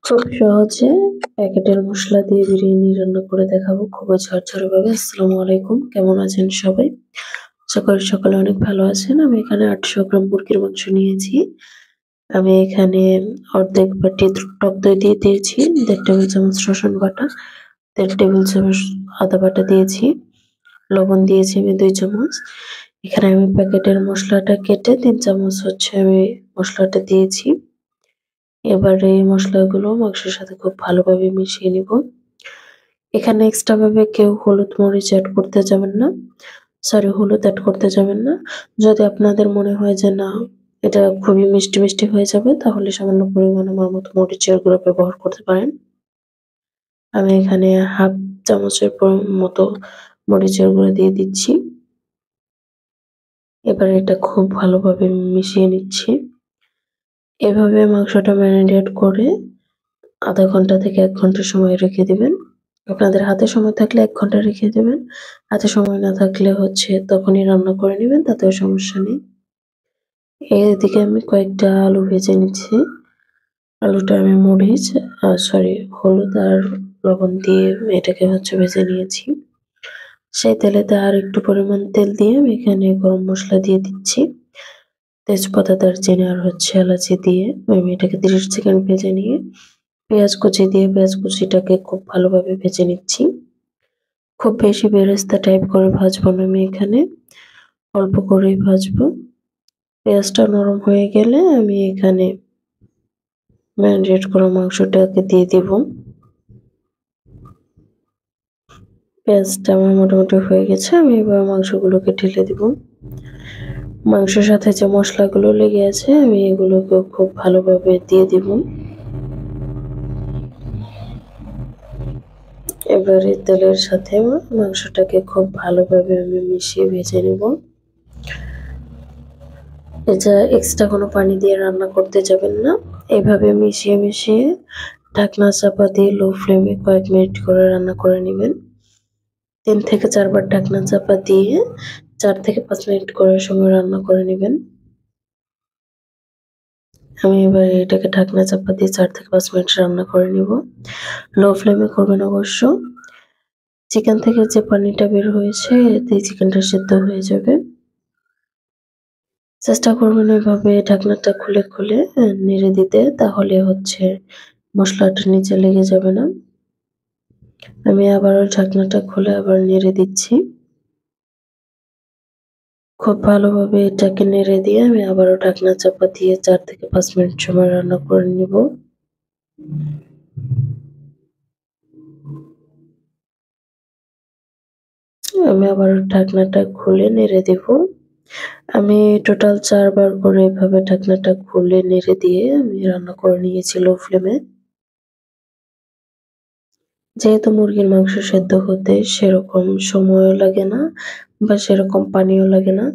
খুব সহজে প্যাকেটের মসলা দিয়ে বিরিয়ানি রান্না করে দেখাবো খুবই ঝরঝরে ভাবে। আসসালামু আলাইকুম, কেমন আছেন সবাই? আশা করি সকালে অনেক ভালো আছেন। আমি এখানে ৮০০ গ্রাম মুরগির মাংস নিয়েছি। আমি এখানে অর্ধেক বাটি টক দই দিয়ে দিয়েছি, ১.৫ টেবিল চামচ রসুন বাটা, ১.৫ টেবিল চামচ আদা বাটা দিয়েছি, লবণ দিয়েছি আমি ২ চামচ। এখানে আমি প্যাকেটের মসলাটা কেটে ৩ চামচ আমি মসলাটা দিয়েছি। এবারে এই মসলাগুলো মাংসের সাথে খুব ভালোভাবে মিশিয়ে নিব। এখানে এক্সট্রা ভাবে কেউ হলুদ মরিচ এড করতে যাবেন না। হলুদ এড করতে যাবেন না। যদি আপনাদের মনে হয় যে না, এটা খুবই মিষ্টি, মিষ্টি হয়ে যাবে তাহলে সামান্য পরিমাণে আমার মতো মরিচের গুঁড়া ব্যবহার করতে পারেন। আমি এখানে ১/২ চামচের মতো মরিচের গুঁড়া দিয়ে দিচ্ছি। এবার এটা খুব ভালোভাবে মিশিয়ে নিচ্ছি। এভাবে মাংসটা ম্যারিনেট করে ০.৫ ঘন্টা থেকে ১ ঘন্টা সময় রেখে দিবেন। আপনাদের হাতে সময় থাকলে ১ ঘন্টা রেখে দেবেন। হাতে সময় না থাকলে তখনই রান্না করে নিবেন, তাতেও সমস্যা নেই। এদিকে আমি কয়েকটা আলু ভেজে নিচ্ছি। আলুটা আমি মরিচ হলুদ আর লবণ দিয়ে এটাকে ভেজে নিয়েছি। সেই তেলেতে আর একটু পরিমাণ তেল দিয়ে আমি এখানে গরম মসলা দিয়ে দিচ্ছি। তেজপাতা, দারচিনি আর এলাচি দিয়ে আমি এটাকে ৩০ সেকেন্ড ভেজে নিয়ে পেঁয়াজ কুচি দিয়ে পেঁয়াজ কুচিটাকে খুব ভালোভাবে ভেজে নিচ্ছি। খুব বেশি বেরেস্তা টাইপ করে ভাজবো না আমি এখানে, অল্প করেই ভাজবো। পেঁয়াজটা নরম হয়ে গেলে আমি এখানে ম্যারিনেট করা মাংসটাকে দিয়ে দিব। পেঁয়াজটা আমার মোটামুটি হয়ে গেছে। আমি এবার মাংসগুলোকে ঢেলে দিব। মাংসের সাথে যে মসলাগুলো লেগে আছে আমি এগুলোকেও খুব ভালোভাবে দিয়ে দিব। এবারে তেলের সাথে মাংসটাকে খুব ভালোভাবে আমি মিশিয়ে ভেজে নেব। এটা এক্সট্রা কোনো পানি দিয়ে রান্না করতে যাবেন না। এভাবে মিশিয়ে, মিশিয়ে ঢাকনা চাপা দিয়ে লো ফ্লেমে কয়েক মিনিট করে রান্না করে নিবেন। ৩ থেকে ৪ বার ঢাকনা চাপা দিয়ে ৪ থেকে ৫ মিনিট করে সময় রান্না করে নিবেন। আমি এবার এটাকে ঢাকনা চাপা দিয়ে ৪ থেকে ৫ মিনিট রান্না করে নিব। লো ফ্লেমে করবেন অবশ্য। চিকেন থেকে যে পানিটা বের হয়েছে এতেই চিকেনটা সেদ্ধ হয়ে যাবে। চেষ্টা করবেন এভাবে ঢাকনাটা খুলে, খুলে নেড়ে দিতে, তাহলে মসলাটা নিচে লেগে যাবে না। আমি আবারও ঢাকনাটা খুলে আবার নেড়ে দিচ্ছি। খুব ভালোভাবে এটাকে নেড়ে দিয়ে আমি আবারও ঢাকনা চাপা দিয়ে ৪ থেকে ৫ মিনিট সময় রান্না করে নিব। আমি আবারও ঢাকনাটা খুলে নেড়ে দিব। আমি টোটাল ৪ বার করে এভাবে ঢাকনাটা খুলে নেড়ে দিয়ে আমি রান্না করে নিয়েছি লো ফ্লেমে। যেহেতু মুরগির মাংস সেদ্ধ হতে সেরকম সময়ও লাগে না বা সেরকম পানিও লাগে না।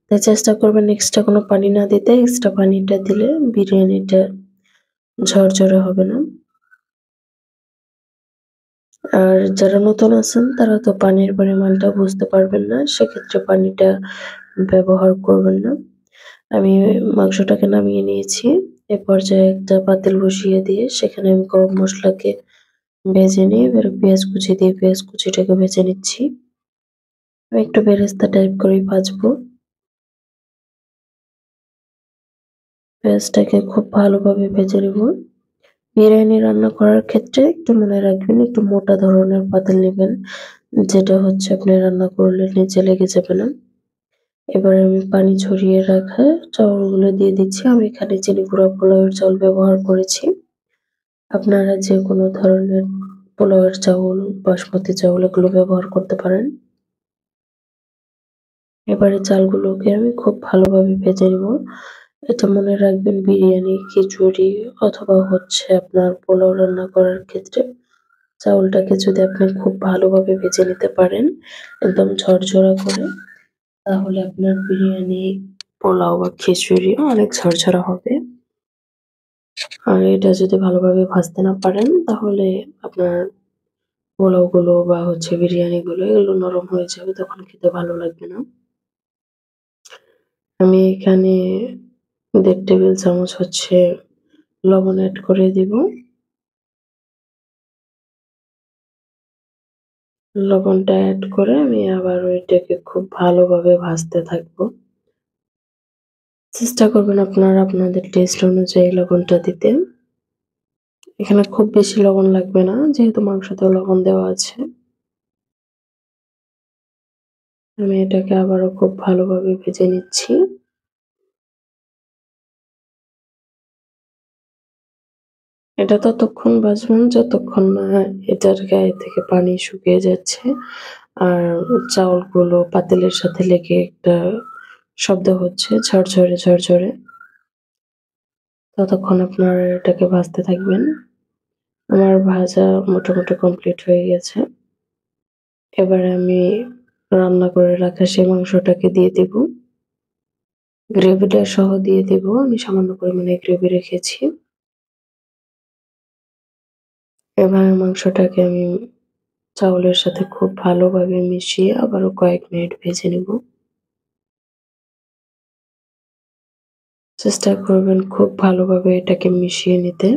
তাই চেষ্টা করবেন এক্সট্রা কোনো পানি না দিতে। এক্সট্রা পানিটা দিলে বিরিয়ানিটা ঝরঝরে হবে না। আর যারা নতুন আছেন তারা তো পানির পরিমাণটা বুঝতে পারবেন না। সেক্ষেত্রে পানিটা ব্যবহার করবেন না। আমি মাংসটাকে নামিয়ে নিয়েছি। এ পর্যায়ে একটা পাতিল বসিয়ে দিয়ে সেখানে আমি গরম মসলাকে ভেজে নিয়ে এবার পেঁয়াজ কুচি দিয়ে পেঁয়াজ কুচিটাকে ভেজে নিচ্ছি। আমি একটু বেরেস্তা টাইপ করেই ভাজবো। পেঁয়াজটাকে খুব ভালোভাবে ভেজে নিব। বিরিয়ানি রান্না করার ক্ষেত্রে একটু মনে রাখবেন একটু মোটা ধরনের পাতিল নিবেন। যেটা আপনি রান্না করলে নিচে লেগে যাবে না। এবারে আমি পানি ঝরিয়ে রাখা চাউলগুলো দিয়ে দিচ্ছি। আমি এখানে চিনি গুঁড়া পোলাওয়ের চাউল ব্যবহার করেছি। আপনারা যেকোনো ধরনের পোলাওয়ের চাউল, বাসমতি চাউল এগুলো ব্যবহার করতে পারেন। এবারে চালগুলোকে আমি খুব ভালোভাবে ভেজে নিব। এটা মনে রাখবেন বিরিয়ানি, খিচুড়ি অথবা আপনার পোলাও রান্না করার ক্ষেত্রে চাউলটাকে যদি আপনি খুব ভালোভাবে ভেজে নিতে পারেন, একদম ঝরঝরা করে, তাহলে আপনার বিরিয়ানি, পোলাও বা খিচুড়ি অনেক ঝরঝরা হবে। আর এটা যদি ভালোভাবে ভাজতে না পারেন তাহলে আপনার পোলাওগুলো বা বিরিয়ানিগুলো এগুলো নরম হয়ে যাবে, তখন খেতে ভালো লাগবে না। আমি এখানে ১.৫ টেবিল চামচ লবণ এড করে দিব। লবণটা অ্যাড করে আমি আবার এটাকে খুব ভালোভাবে ভাজতে থাকবো। চেষ্টা করবেন আপনারা আপনাদের টেস্ট অনুযায়ী লবণটা দিতে। এখানে খুব বেশি লবণ লাগবে না, যেহেতু মাংসতেও লবণ দেওয়া আছে। আমি এটাকে আবারও খুব ভালোভাবে ভেজে নিচ্ছি। এটা ততক্ষণ ভাজবেন যতক্ষণ না এটার গায়ে থেকে পানি শুকিয়ে যাচ্ছে আর চাউলগুলো পাতিলের সাথে লেগে একটা শব্দ হচ্ছে ঝরঝরে ঝরঝরে। ততক্ষণ আপনারা এটাকে ভাজতে থাকবেন। আমার ভাজা মোটামুটি কমপ্লিট হয়ে গেছে। এবারে আমি রান্না করে রাখা সেই মাংসটাকে দিয়ে দিব। গ্রেভিটা সহ দিয়ে দিব। আমি সামান্য পরিমাণে গ্রেভি রেখেছি। এবার মাংসটাকে আমি চাউলের সাথে খুব ভালোভাবে মিশিয়ে আবারও কয়েক মিনিট ভেজে নিব। চেষ্টা করবেন খুব ভালোভাবে এটাকে মিশিয়ে নিতে।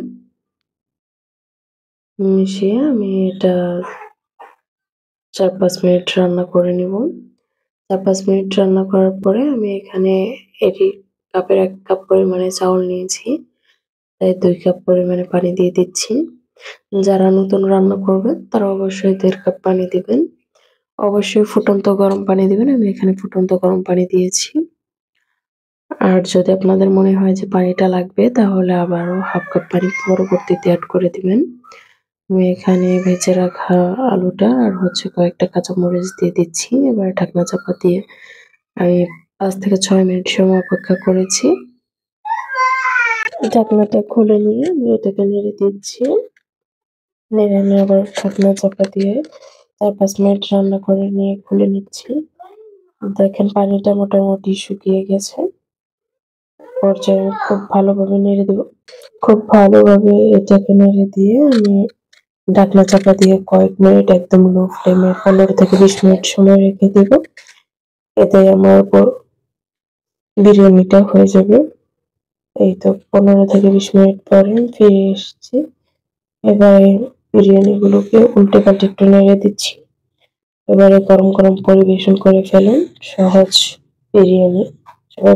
মিশিয়ে আমি এটা ৪-৫ মিনিট রান্না করে নিব। ৪-৫ মিনিট রান্না করার পরে আমি এখানে এটি কাপের ১ কাপ পরিমাণে চাউল নিয়েছি। তাই ২ কাপ পরিমাণে পানি দিয়ে দিচ্ছি। যারা নতুন রান্না করবেন তারা অবশ্যই ১.৫ কাপ পানি দিবেন। অবশ্যই ফুটন্ত গরম পানি দিবেন। আমি এখানে ফুটন্ত গরম পানি দিয়েছি। আর যদি আপনাদের মনে হয় যে পানিটা লাগবে তাহলে আবারও ১/২ কাপ পানি পরবর্তীতে এড করে দিবেন। আমি এখানে ভেজে রাখা আলুটা আর হচ্ছে কয়েকটা কাঁচামরিচ দিয়ে দিচ্ছি। এবার ঢাকনা চাপা দিয়ে আমি ৫ থেকে ৬ মিনিট সময় অপেক্ষা করেছি। ঢাকনাটা খুলে নিয়ে আমি এটাকে নেড়ে দিচ্ছি। নেড়ে নিয়ে আবার ঢাকনা চাপা দিয়ে ৪-৫ মিনিট রান্না করে নিয়ে খুলে নিচ্ছি। দেখেন পানিটা মোটামুটি শুকিয়ে গেছে। পর্যায়ে খুব ভালোভাবে নেড়ে দেব। খুব ভালোভাবে এটাকে নেড়ে দিয়ে আমি ঢাকনা চাপা দিয়ে কয়েক মিনিট একদম লো ফ্লেমে ১৫ থেকে ২০ মিনিট সময় রেখে দেব। এতে আমার বিরিয়ানিটা হয়ে যাবে। এই তো ১৫ থেকে ২০ মিনিট পরে ফিরে এসেছি। এবারে বিরিয়ানিগুলোকে উল্টে পাল্টে একটু নেড়ে দিচ্ছি। এবারে গরম গরম পরিবেশন করে ফেলুন সহজ বিরিয়ানি। সবাই